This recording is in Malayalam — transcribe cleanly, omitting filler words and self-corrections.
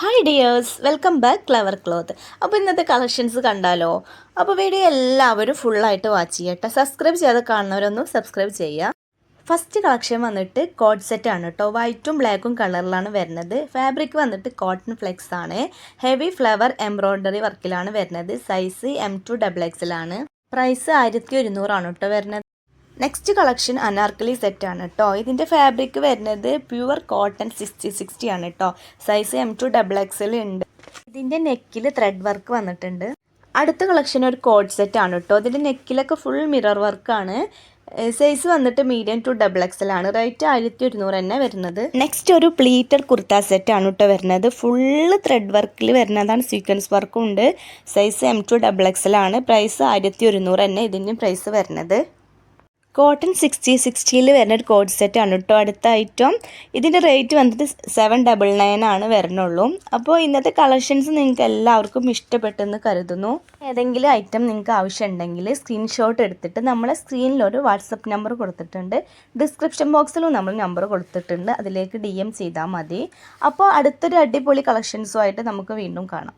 Hi dears, welcome back clever cloth. അപ്പോൾ ഇന്നത്തെ കളക്ഷൻസ് കണ്ടാലോ? അപ്പോൾ വീഡിയോ എല്ലാവരും ഫുള്ളായിട്ട് വാച്ച് ചെയ്യട്ടെ. സബ്സ്ക്രൈബ് ചെയ്യാതെ കാണുന്നവരൊന്നും സബ്സ്ക്രൈബ് ചെയ്യുക. ഫസ്റ്റ് കളക്ഷൻ വന്നിട്ട് കോഡ് സെറ്റ് ആണ് കേട്ടോ. വൈറ്റും ബ്ലാക്കും കളറിലാണ് വരുന്നത്. ഫാബ്രിക് വന്നിട്ട് കോട്ടൺ ഫ്ലെക്സ് ആണ്. ഹെവി ഫ്ലവർ എംബ്രോയ്ഡറി വർക്കിലാണ് വരുന്നത്. സൈസ് M2XX ആണ്. പ്രൈസ് 1100 കേട്ടോ വരുന്നത്. നെക്സ്റ്റ് കളക്ഷൻ അനാർക്കലി സെറ്റ് ആണ് കേട്ടോ. ഇതിൻ്റെ ഫാബ്രിക് വരുന്നത് പ്യുവർ കോട്ടൺ 60 ആണ് കേട്ടോ. സൈസ് M2XX ഉണ്ട്. ഇതിൻ്റെ നെക്കിൽ ത്രെഡ് വർക്ക് വന്നിട്ടുണ്ട്. അടുത്ത കളക്ഷൻ ഒരു കോഡ് സെറ്റ് ആണ് കേട്ടോ. ഇതിൻ്റെ നെക്കിലൊക്കെ ഫുൾ മിറർ വർക്കാണ്. സൈസ് വന്നിട്ട് മീഡിയം ടു XXL ആണ്. റേറ്റ് 1100 തന്നെ വരുന്നത്. നെക്സ്റ്റ് ഒരു പ്ലീറ്റഡ് കുർത്ത സെറ്റ് ആണ് കേട്ടോ വരുന്നത്. ഫുള്ള് ത്രെഡ് വർക്കിൽ വരുന്നതാണ്. സീക്വൻസ് വർക്കും ഉണ്ട്. സൈസ് M2XX ആണ്. പ്രൈസ് 1100 തന്നെ ഇതിൻ്റെ പ്രൈസ് വരുന്നത്. കോട്ടൺ 60 വരുന്ന ഒരു കോഡ് സെറ്റ് ആണ് കേട്ടോ. അടുത്ത ഐറ്റം ഇതിൻ്റെ റേറ്റ് വന്നിട്ട് 799 ആണ് വരുന്നുള്ളൂ. അപ്പോൾ ഇന്നത്തെ കളക്ഷൻസ് നിങ്ങൾക്ക് എല്ലാവർക്കും ഇഷ്ടപ്പെട്ടെന്ന് കരുതുന്നു. ഏതെങ്കിലും ഐറ്റം നിങ്ങൾക്ക് ആവശ്യമുണ്ടെങ്കിൽ സ്ക്രീൻഷോട്ട് എടുത്തിട്ട് നമ്മളെ സ്ക്രീനിലൊരു വാട്സപ്പ് നമ്പർ കൊടുത്തിട്ടുണ്ട്. ഡിസ്ക്രിപ്ഷൻ ബോക്സിലും നമ്മൾ നമ്പർ കൊടുത്തിട്ടുണ്ട്. അതിലേക്ക് DM ചെയ്താൽ മതി. അപ്പോൾ അടുത്തൊരു അടിപൊളി കളക്ഷൻസുമായിട്ട് നമുക്ക് വീണ്ടും കാണാം.